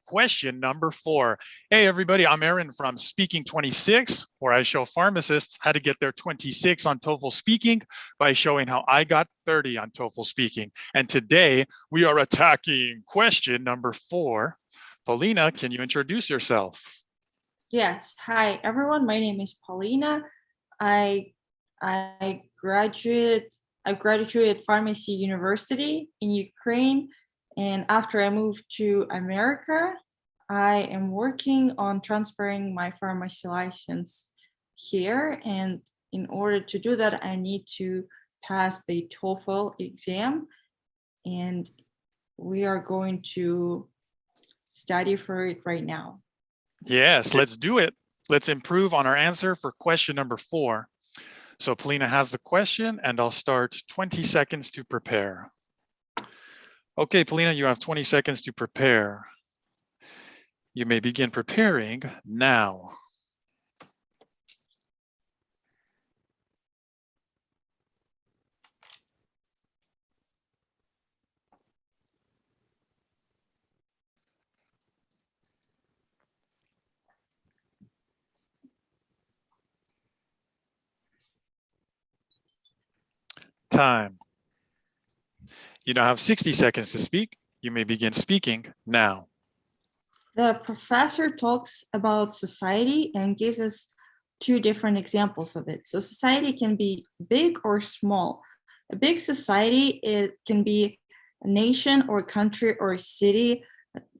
Question number 4. Hey, everybody, I'm Aaron from Speaking 26, where I show pharmacists how to get their 26 on TOEFL Speaking by showing how I got 30 on TOEFL Speaking. And today we are attacking question number 4. Paulina, can you introduce yourself? Yes. Hi, everyone. My name is Paulina. I graduated pharmacy university in Ukraine, and after I moved to America, I am working on transferring my pharmacy license here. And in order to do that, I need to pass the TOEFL exam, and we are going to study for it right now. Yes, let's do it. Let's improve on our answer for question number 4. So Paulina has the question, and I'll start 20 seconds to prepare. Okay, Paulina, you have 20 seconds to prepare. You may begin preparing now. Time. You now have 60 seconds to speak. You may begin speaking now. The professor talks about society and gives us 2 different examples of it. So society can be big or small. A big society, it can be a nation or a country or a city.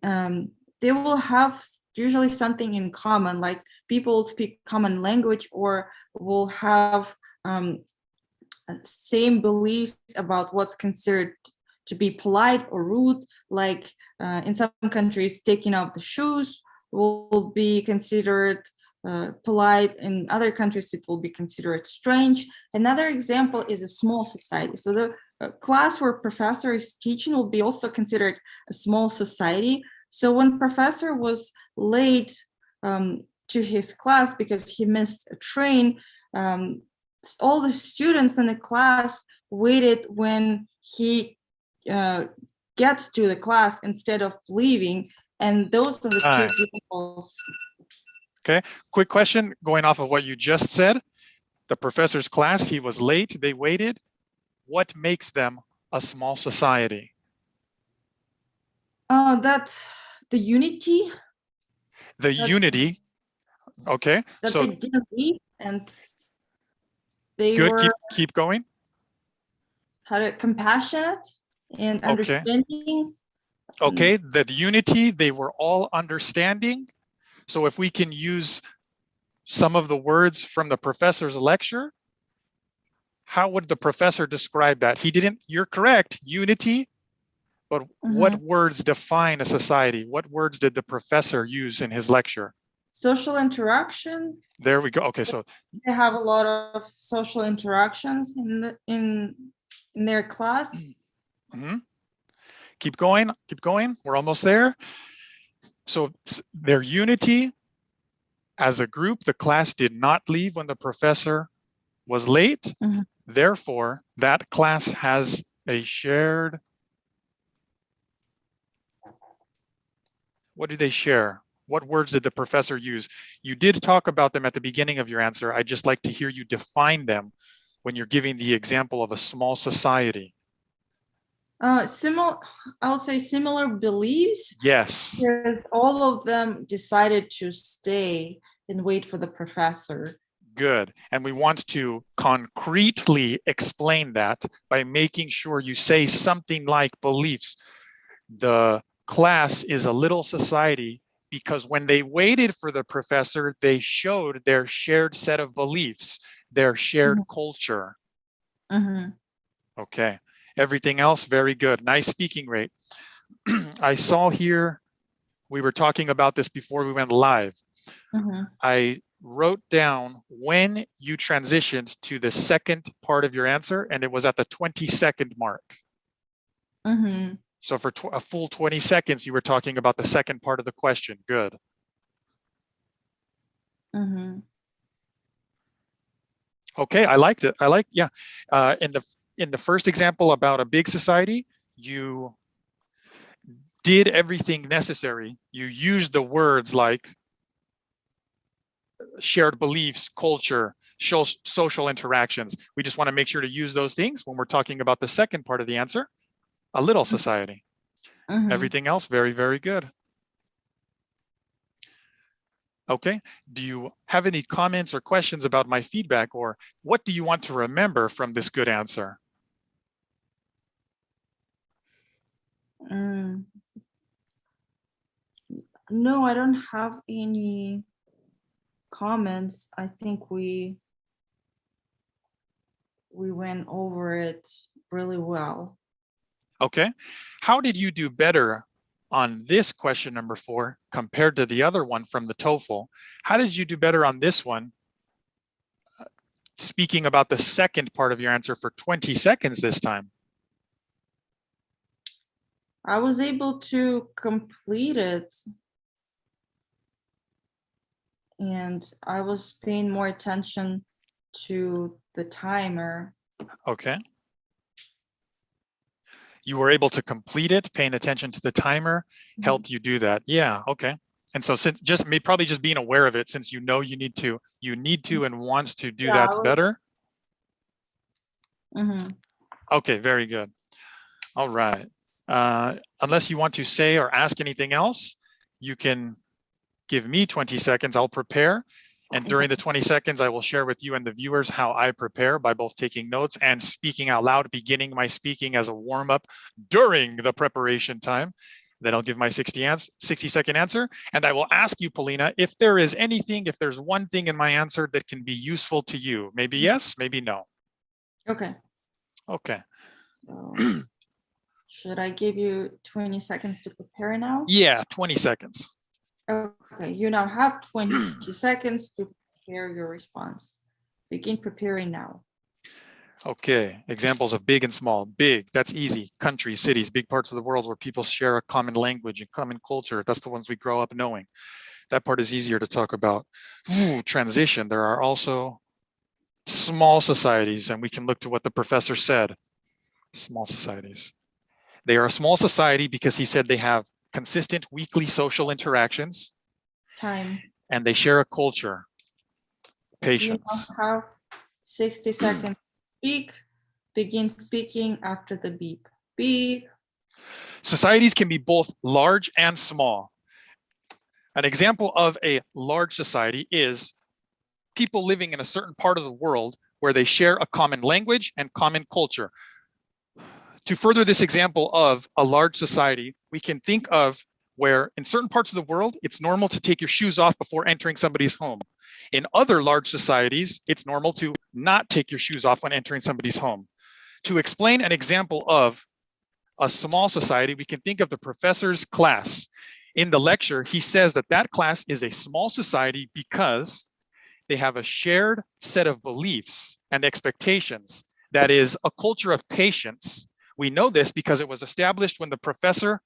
They will have usually something in common, like people speak common language or will have same beliefs about what's considered to be polite or rude, like in some countries, taking off the shoes will be considered polite. In other countries, it will be considered strange. Another example is a small society. So the class where professor is teaching will be also considered a small society. So when professor was late to his class because he missed a train, all the students in the class waited when he gets to the class instead of leaving, and those are the 2 examples. Okay, quick question going off of what you just said. The professor's class, he was late, they waited. What makes them a small society? That's the unity. The unity, okay. That so they didn't leave and they good, were keep going. Compassionate and understanding. Okay, that unity, they were all understanding. So if we can use some of the words from the professor's lecture, how would the professor describe that? He didn't, you're correct, unity, but what words define a society? What words did the professor use in his lecture? Social interaction. There we go. Okay, so they have a lot of social interactions in their class. Keep going, keep going. We're almost there. So their unity as a group, the class did not leave when the professor was late. Therefore, that class has a shared, what do they share? What words did the professor use? You did talk about them at the beginning of your answer. I'd just like to hear you define them when you're giving the example of a small society. I would say similar beliefs. Yes. Because all of them decided to stay and wait for the professor. Good. And we want to concretely explain that by making sure you say something like beliefs. The class is a little society because when they waited for the professor, they showed their shared set of beliefs, their shared culture. Okay. Everything else, very good. Nice speaking rate. I saw here, we were talking about this before we went live. I wrote down when you transitioned to the second part of your answer, and it was at the 20-second mark. So for a full 20 seconds, you were talking about the second part of the question. Good. Okay, I liked it. Yeah. In the first example about a big society, you did everything necessary. You used the words like shared beliefs, culture, social interactions. We just want to make sure to use those things when we're talking about the second part of the answer, a little society. Everything else, very, very good. Okay, do you have any comments or questions about my feedback, or what do you want to remember from this good answer? No, I don't have any comments. I think we went over it really well. Okay, how did you do better on this question number 4 compared to the other one from the TOEFL? How did you do better on this one? Speaking about the second part of your answer for 20 seconds this time. I was able to complete it, and I was paying more attention to the timer. Okay. You were able to complete it, paying attention to the timer, helped you do that. Yeah, okay. And so since probably just being aware of it, since you know you need to and wants to do that better. Okay, very good. All right. Unless you want to say or ask anything else, you can give me 20 seconds, I'll prepare. And during the 20 seconds, I will share with you and the viewers how I prepare by both taking notes and speaking out loud, beginning my speaking as a warm-up during the preparation time. Then I'll give my 60-second answer. And I will ask you, Paulina, if there is anything, if there's one thing in my answer that can be useful to you. Maybe yes, maybe no. Okay. Okay. So should I give you 20 seconds to prepare now? Yeah, 20 seconds. Okay, you now have 20 seconds to prepare your response. Begin preparing now. Okay, examples of big and small. Big, that's easy. Countries, cities, big parts of the world where people share a common language and common culture. That's the ones we grow up knowing. That part is easier to talk about. Ooh, transition, there are also small societies, and we can look to what the professor said. Small societies. They are a small society because he said they have consistent weekly social interactions. Time. And they share a culture. Patience. You now have 60 seconds to speak. Begin speaking after the beep. Beep. Societies can be both large and small. An example of a large society is people living in a certain part of the world where they share a common language and common culture. To further this example of a large society, we can think of where in certain parts of the world, it's normal to take your shoes off before entering somebody's home. In other large societies, it's normal to not take your shoes off when entering somebody's home. To explain an example of a small society, we can think of the professor's class. In the lecture, he says that that class is a small society because they have a shared set of beliefs and expectations. That is a culture of patience. We know this because it was established when the professor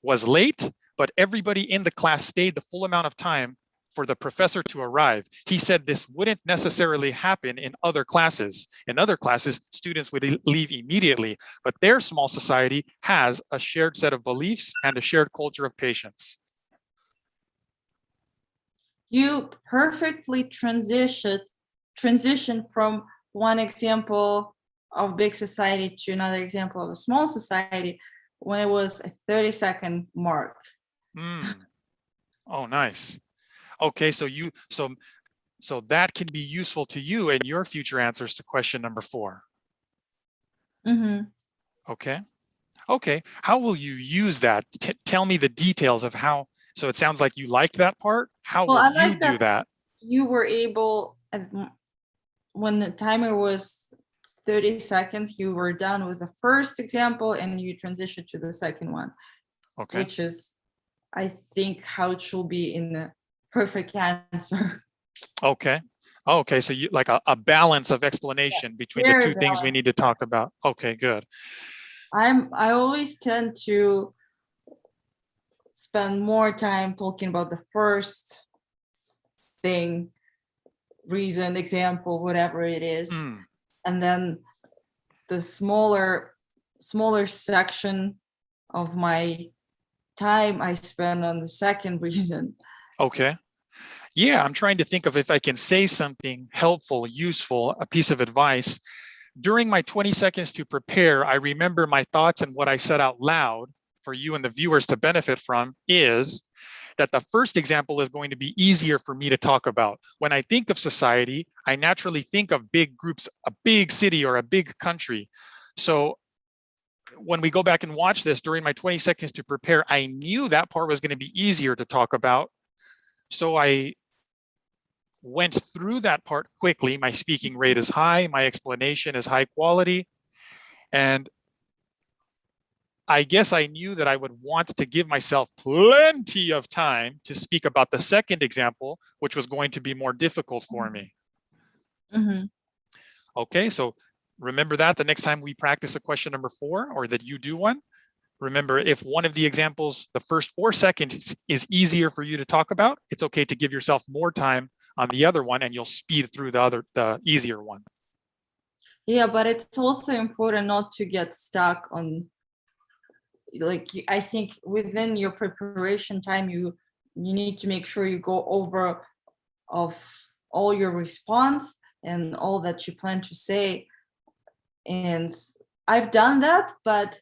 was late, but everybody in the class stayed the full amount of time for the professor to arrive. He said this wouldn't necessarily happen in other classes. In other classes, students would leave immediately, but their small society has a shared set of beliefs and a shared culture of patience. You perfectly transitioned from one example of big society to another example of a small society when it was a 30-second mark. Oh, nice. Okay, so that can be useful to you in your future answers to question number 4. Okay. Okay, how will you use that? Tell me the details of how. So it sounds like you liked that part. How will you do that? You were able, when the timer was 30 seconds, you were done with the first example and you transitioned to the second one. Okay. Which is, I think, how it should be in the perfect answer. Okay. Okay, so you like a balance of explanation between the two things we need to talk about. Okay, good. I always tend to spend more time talking about the first thing, reason, example, whatever it is. And then the smaller section of my time I spend on the second reason. Okay. Yeah, I'm trying to think of if I can say something helpful, useful, a piece of advice. During my 20 seconds to prepare, I remember my thoughts, and what I said out loud for you and the viewers to benefit from is that the first example is going to be easier for me to talk about. When I think of society, I naturally think of big groups, a big city or a big country. So when we go back and watch this during my 20 seconds to prepare, I knew that part was going to be easier to talk about. So I went through that part quickly. My speaking rate is high, my explanation is high quality, and I guess I knew that I would want to give myself plenty of time to speak about the second example, which was going to be more difficult for me. Mm-hmm. Okay, so remember that the next time we practice a question number 4, or that you do one, remember if one of the examples, the first 4 seconds is easier for you to talk about, it's okay to give yourself more time on the other one and you'll speed through the easier one. Yeah, but it's also important not to get stuck on, like, I think within your preparation time, you need to make sure you go over of all your response and all that you plan to say. And I've done that, but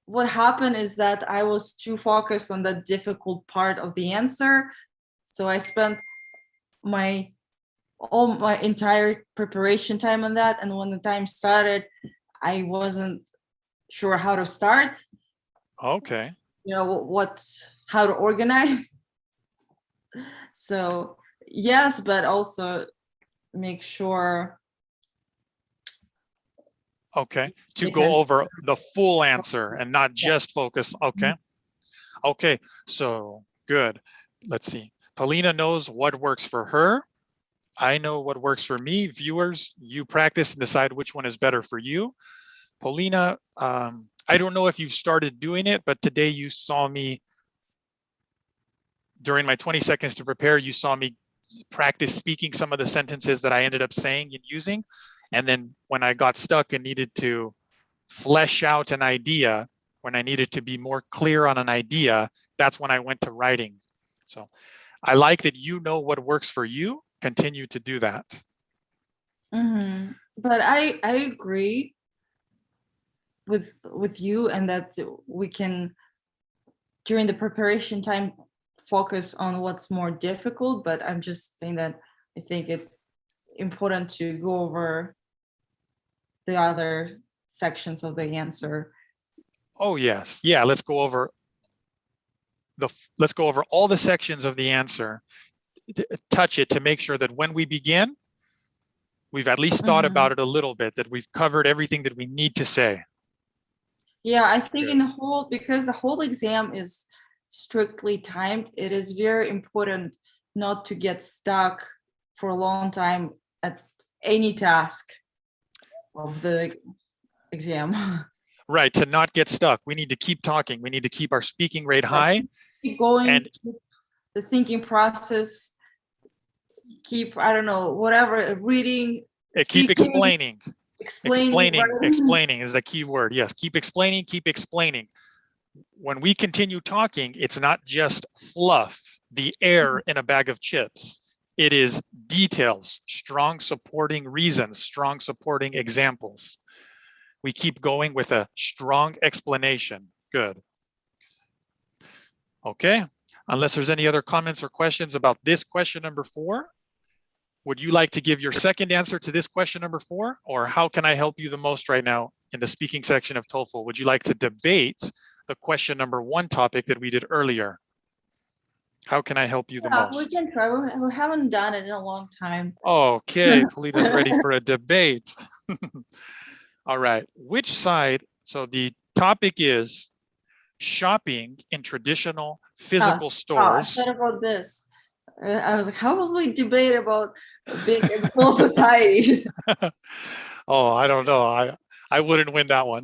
what happened is that I was too focused on the difficult part of the answer. So I spent all my entire preparation time on that. And when the time started, I wasn't sure how to start. Okay. You know, how to organize. So yes, but also make sure. Okay, to go over the full answer and not just focus. Okay. Okay, so good. Let's see. Paulina knows what works for her. I know what works for me. Viewers, you practice and decide which one is better for you. Paulina, I don't know if you've started doing it, but today you saw me, during my 20 seconds to prepare, you saw me practice speaking some of the sentences that I ended up saying and using. And then when I got stuck and needed to flesh out an idea, when I needed to be more clear on an idea, that's when I went to writing. So I like that you know what works for you. Continue to do that. Mm-hmm. But I agree with you, and that we can, during the preparation time, focus on what's more difficult. But I'm just saying that I think it's important to go over the other sections of the answer. Oh yes, yeah. Let's go over all the sections of the answer. Touch it to make sure that when we begin, we've at least thought about it a little bit, that we've covered everything that we need to say. Yeah, I think because the whole exam is strictly timed, it is very important not to get stuck for a long time at any task of the exam. Right, to not get stuck. We need to keep talking. We need to keep our speaking rate high. Keep going, and keep the thinking process, keep, I don't know, whatever, reading, keep speaking, explaining. Explaining is the key word. Yes, keep explaining, keep explaining. When we continue talking, it's not just fluff, the air in a bag of chips. It is details, strong supporting reasons, strong supporting examples. We keep going with a strong explanation. Good. Okay, unless there's any other comments or questions about this question number 4, would you like to give your second answer to this question number 4? Or how can I help you the most right now in the speaking section of TOEFL? Would you like to debate the question number 1 topic that we did earlier? How can I help you the most? We can try. We haven't done it in a long time. Okay, Paulina's ready for a debate. All right, which side? So the topic is shopping in traditional physical stores. I thought about this. I was like, how will we debate about big and small societies? Oh, I don't know. I wouldn't win that one.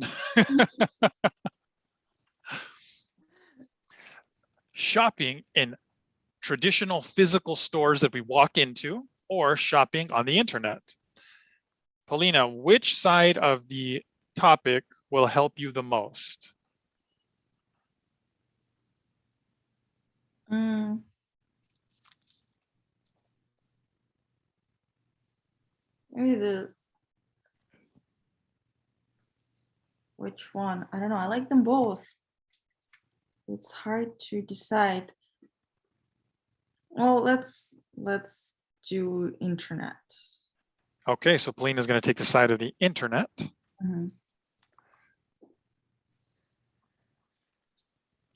Shopping in traditional physical stores that we walk into, or shopping on the internet. Paulina, which side of the topic will help you the most? maybe which one? I don't know. I like them both. It's hard to decide. Well, let's do internet. Okay, so Paulina is going to take the side of the internet. Mhm.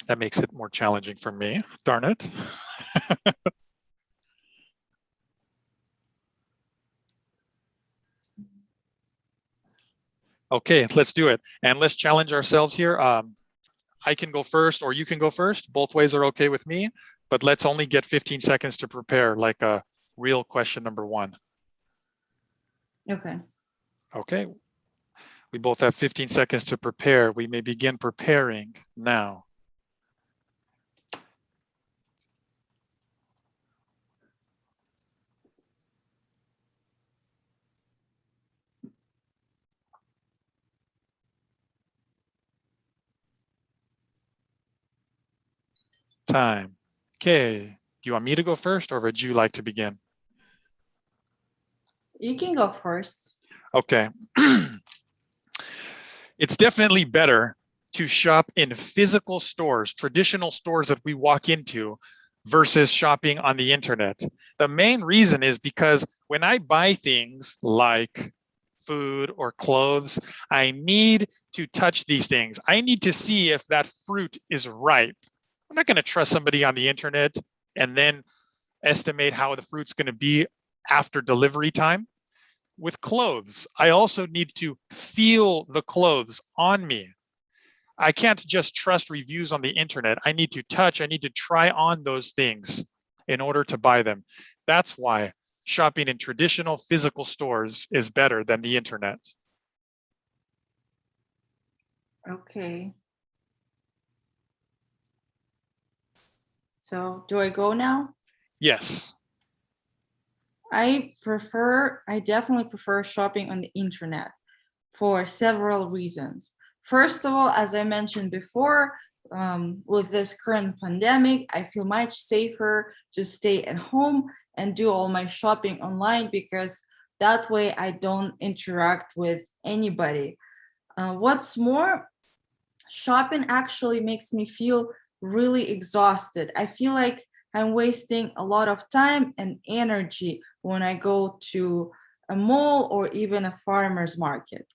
That makes it more challenging for me. Darn it. Okay, let's do it. And let's challenge ourselves here. I can go first or you can go first. Both ways are okay with me, but let's only get 15 seconds to prepare like a real question number one. Okay. Okay. We both have 15 seconds to prepare. We may begin preparing now. Time. Okay. Do you want me to go first or would you like to begin? You can go first. Okay. It's definitely better to shop in physical stores, traditional stores that we walk into versus shopping on the internet. The main reason is because when I buy things like food or clothes, I need to touch these things. I need to see if that fruit is ripe. I'm not going to trust somebody on the internet and then estimate how the fruit's going to be after delivery time. With clothes, I also need to feel the clothes on me. I can't just trust reviews on the internet. I need to touch, I need to try on those things in order to buy them. That's why shopping in traditional physical stores is better than the internet. Okay. So do I go now? Yes. I definitely prefer shopping on the internet for several reasons. First of all, as I mentioned before, with this current pandemic, I feel much safer to stay at home and do all my shopping online because that way I don't interact with anybody. What's more, shopping actually makes me feel really exhausted. I feel like I'm wasting a lot of time and energy when I go to a mall or even a farmer's market.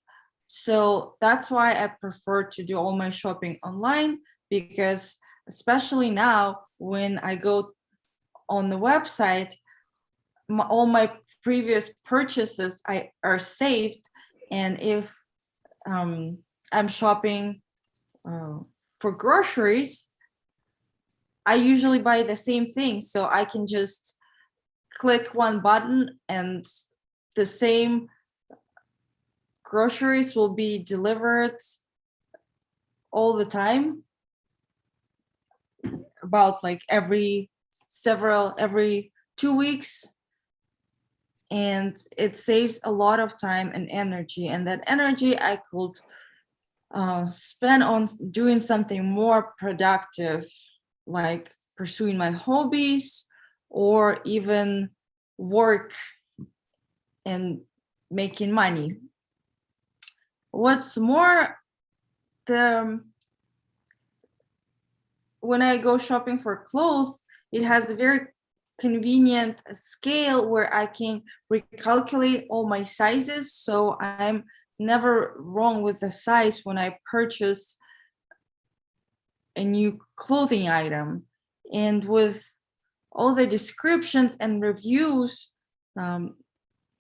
So that's why I prefer to do all my shopping online because, especially now, when I go on the website, all my previous purchases are saved. And if I'm shopping for groceries, I usually buy the same thing. So I can just click one button and the same groceries will be delivered all the time, about like every 2 weeks. And it saves a lot of time and energy. And that energy I could spend on doing something more productive, like pursuing my hobbies or even work and making money. What's more, when I go shopping for clothes, it has a very convenient scale where I can recalculate all my sizes. So I'm never wrong with the size when I purchase a new clothing item. And with all the descriptions and reviews,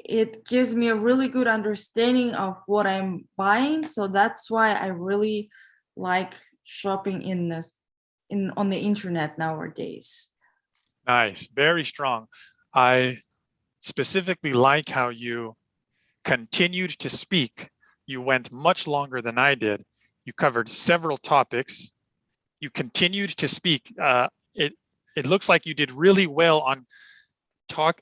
it gives me a really good understanding of what I'm buying. So that's why I really like shopping on the internet nowadays. Nice. Very strong. I specifically like how you continued to speak. You went much longer than I did. You covered several topics. You continued to speak. It looks like you did really well on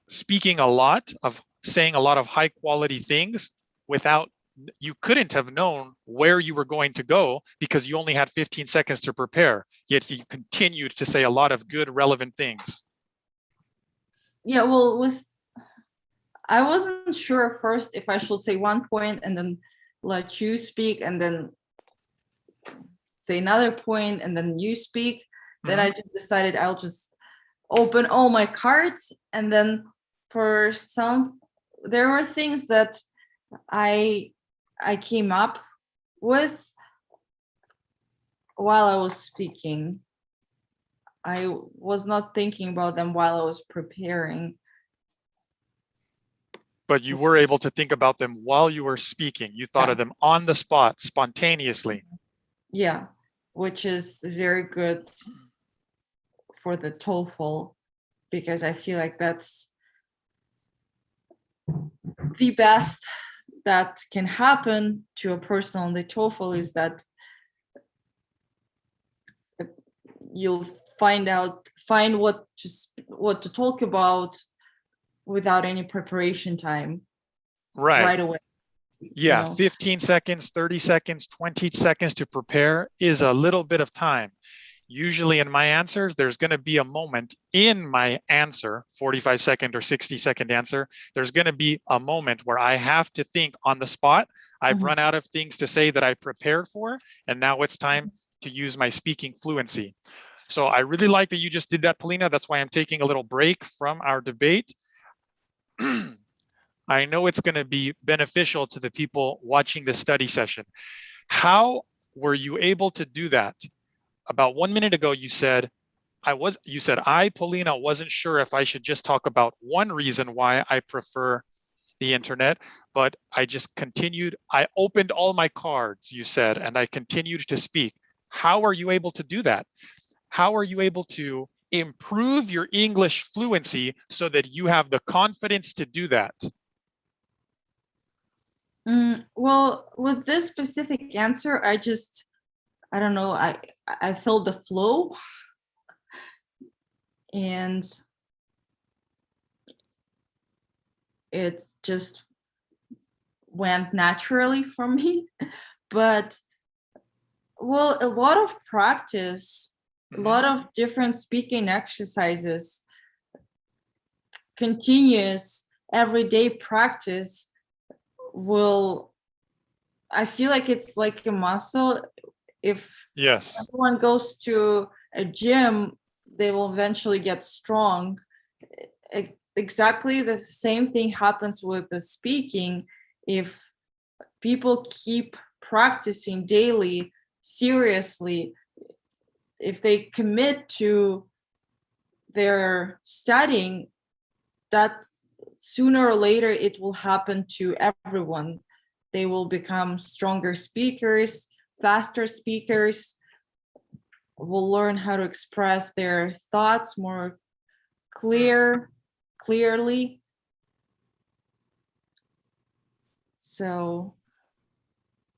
speaking a lot of saying a lot of high quality things without, you couldn't have known where you were going to go because you only had 15 seconds to prepare, yet you continued to say a lot of good relevant things. Yeah, well, I wasn't sure at first if I should say one point and then let you speak and then say another point and then you speak. Then I just decided I'll just open all my cards, and then for some, there were things that I came up with while I was speaking. I was not thinking about them while I was preparing. But you were able to think about them while you were speaking. You thought of them on the spot, spontaneously. Yeah, which is very good for the TOEFL, because I feel like that's the best that can happen to a person on the TOEFL, is that you'll find what to talk about without any preparation time, right away. Yeah, 15 seconds, 30 seconds, 20 seconds to prepare is a little bit of time. Usually in my answers, there's going to be a moment in my answer, 45-second or 60-second answer. There's going to be a moment where I have to think on the spot. I've run out of things to say that I prepared for, and now it's time to use my speaking fluency. So I really like that you just did that, Paulina. That's why I'm taking a little break from our debate. I know it's going to be beneficial to the people watching the study session. How were you able to do that? About 1 minute ago, you said, I, Paulina, wasn't sure if I should just talk about one reason why I prefer the internet, but I just continued. I opened all my cards, you said, and I continued to speak. How are you able to do that? How are you able to improve your English fluency so that you have the confidence to do that? Well, with this specific answer, I don't know, I felt the flow, and it just went naturally for me. But well, a lot of practice, a lot of different speaking exercises, continuous everyday practice I feel like it's like a muscle. If everyone goes to a gym, they will eventually get strong. Exactly the same thing happens with the speaking. If people keep practicing daily, seriously, if they commit to their studying, that sooner or later it will happen to everyone. They will become stronger speakers, faster speakers, will learn how to express their thoughts more clearly. So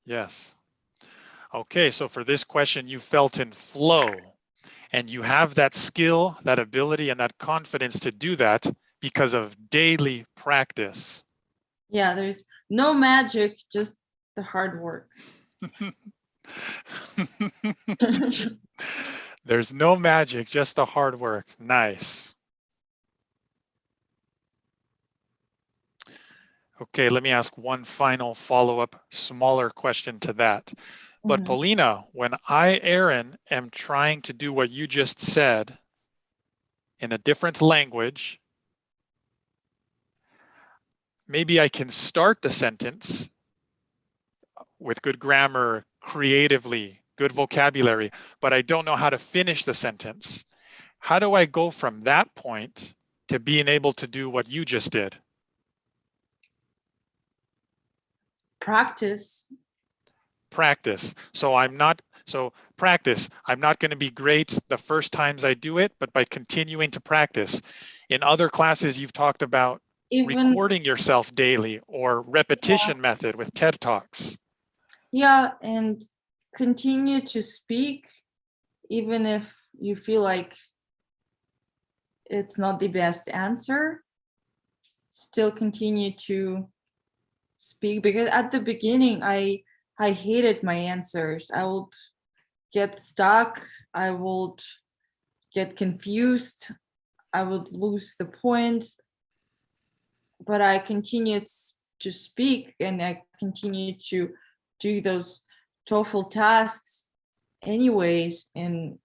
yes. Okay, so for this question, you felt in flow, and you have that skill, that ability, and that confidence to do that because of daily practice. Yeah, there's no magic, just the hard work. There's no magic, just the hard work. Nice. Okay, let me ask one final follow-up, smaller question to that. But Paulina, when I, Aaron, am trying to do what you just said in a different language, maybe I can start the sentence with good grammar, creatively, good vocabulary, but I don't know how to finish the sentence. How do I go from that point to being able to do what you just did? Practice. So practice. I'm not going to be great the first times I do it, but by continuing to practice. In other classes, you've talked about recording yourself daily or repetition method with TED Talks. Yeah, and continue to speak, even if you feel like it's not the best answer. Still continue to speak, because at the beginning I hated my answers. I would get stuck, I would get confused, I would lose the point. but I continued to speak and I continued to do those TOEFL tasks anyways. And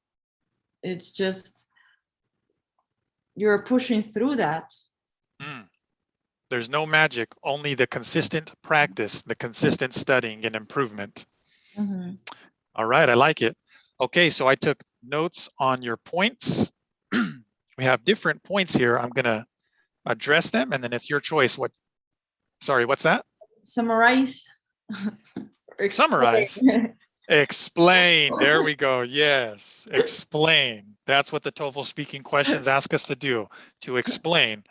it's just, you're pushing through that. There's no magic, only the consistent practice, the consistent studying and improvement. Mm-hmm. All right, I like it. Okay, so I took notes on your points. We have different points here. I'm gonna address them and then it's your choice. What's that? Summarize. Summarize. Explain. There we go. Yes, explain. That's what the TOEFL speaking questions ask us to do, to explain.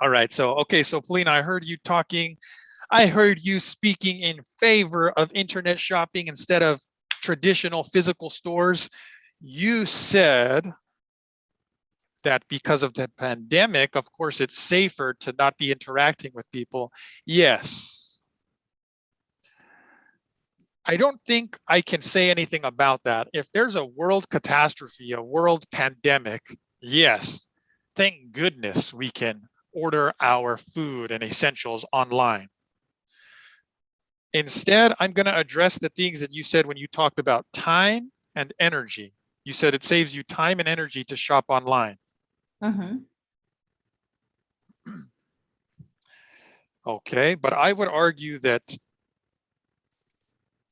All right. So, okay. So, Paulina, I heard you speaking in favor of internet shopping instead of traditional physical stores. You said that because of the pandemic, of course, it's safer to not be interacting with people. Yes. I don't think I can say anything about that. If there's a world catastrophe, a world pandemic, yes, thank goodness we can order our food and essentials online. Instead, I'm going to address the things that you said when you talked about time and energy. You said it saves you time and energy to shop online. Mm-hmm. Okay, but I would argue that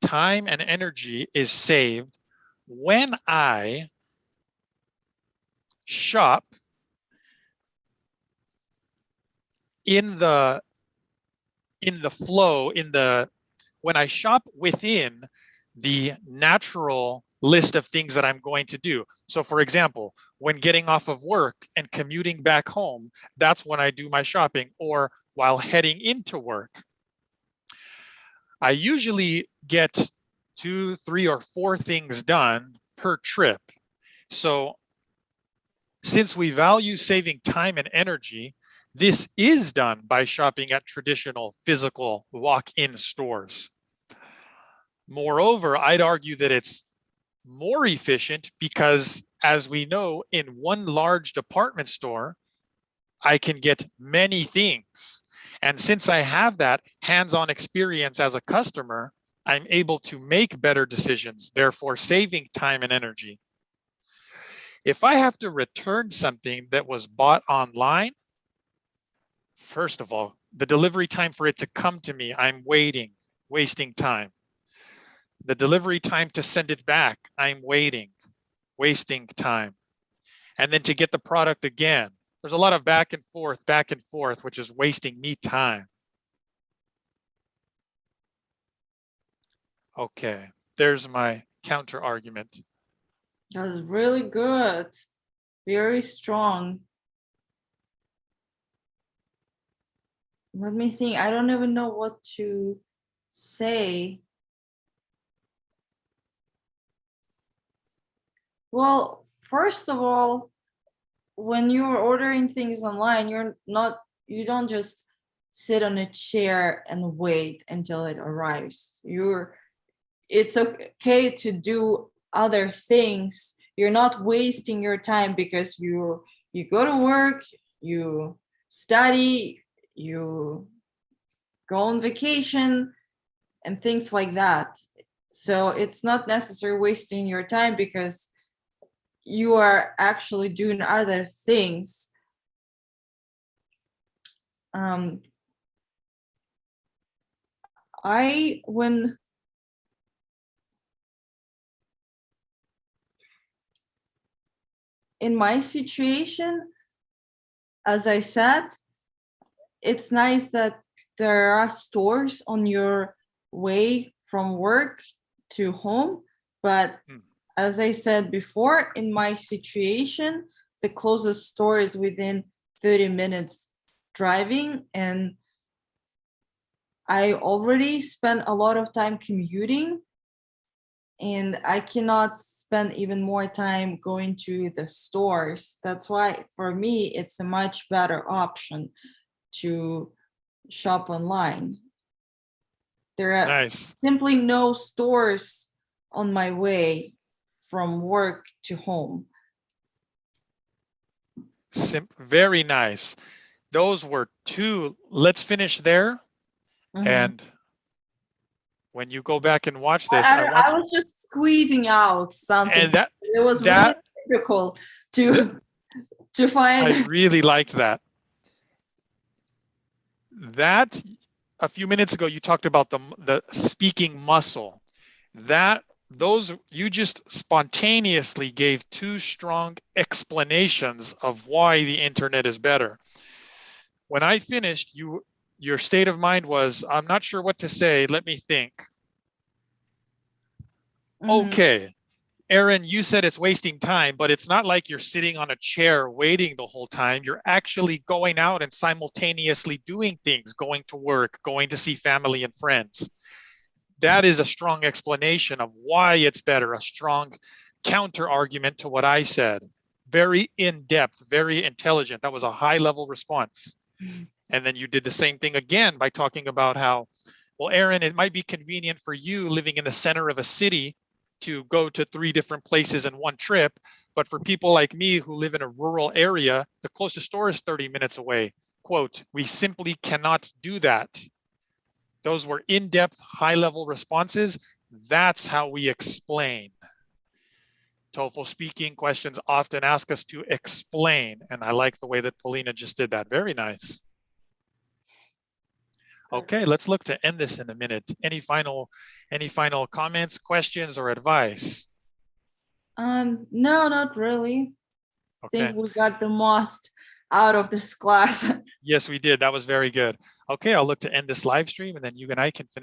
time and energy is saved when I shop in the flow, when I shop within the natural list of things that I'm going to do. So for example, when getting off of work and commuting back home, that's when I do my shopping, or while heading into work. I usually get 2, 3, or 4 things done per trip. So since we value saving time and energy, this is done by shopping at traditional physical walk-in stores. Moreover, I'd argue that it's more efficient because, as we know, in one large department store, I can get many things. And since I have that hands-on experience as a customer, I'm able to make better decisions, therefore saving time and energy. If I have to return something that was bought online, first of all, the delivery time for it to come to me, I'm waiting, wasting time. The delivery time to send it back, I'm waiting, wasting time. And then to get the product again, there's a lot of back and forth, which is wasting me time. Okay, there's my counter argument. That was really good. Very strong. Let me think. I don't even know what to say. Well, first of all, when you're ordering things online, you don't just sit on a chair and wait until it arrives. It's okay to do other things. You're not wasting your time because you go to work, you study, you go on vacation and things like that. So it's not necessarily wasting your time because you are actually doing other things. In my situation, as I said, it's nice that there are stores on your way from work to home. But as I said before, in my situation, the closest store is within 30 minutes driving, and I already spent a lot of time commuting, and I cannot spend even more time going to the stores. That's why for me, it's a much better option to shop online. There are simply no stores on my way from work to home. Very nice. Those were two. Let's finish there. Mhm. And when you go back and watch this, I I want was just squeezing out something. and that It was really difficult to find. I really liked that. That a few minutes ago you talked about the speaking muscle. Those you just spontaneously gave two strong explanations of why the internet is better. When I finished, your state of mind was, I'm not sure what to say. Let me think. Mhm. Okay, Aaron, you said it's wasting time, but it's not like you're sitting on a chair waiting the whole time. You're actually going out and simultaneously doing things, going to work, going to see family and friends. That is a strong explanation of why it's better, a strong counter argument to what I said. Very in-depth, very intelligent. That was a high-level response. And then you did the same thing again by talking about how, well, Aaron, it might be convenient for you living in the center of a city to go to 3 different places in one trip. But for people like me who live in a rural area, the closest store is 30 minutes away. Quote, we simply cannot do that. Those were in-depth, high-level responses. That's how we explain. TOEFL speaking questions often ask us to explain. And I like the way that Paulina just did that. Very nice. Okay, let's look to end this in a minute. Any final comments, questions, or advice? No, not really. I Okay. think we got the most out of this class. Yes, we did. That was very good. Okay, I'll look to end this live stream and then you and I can finish.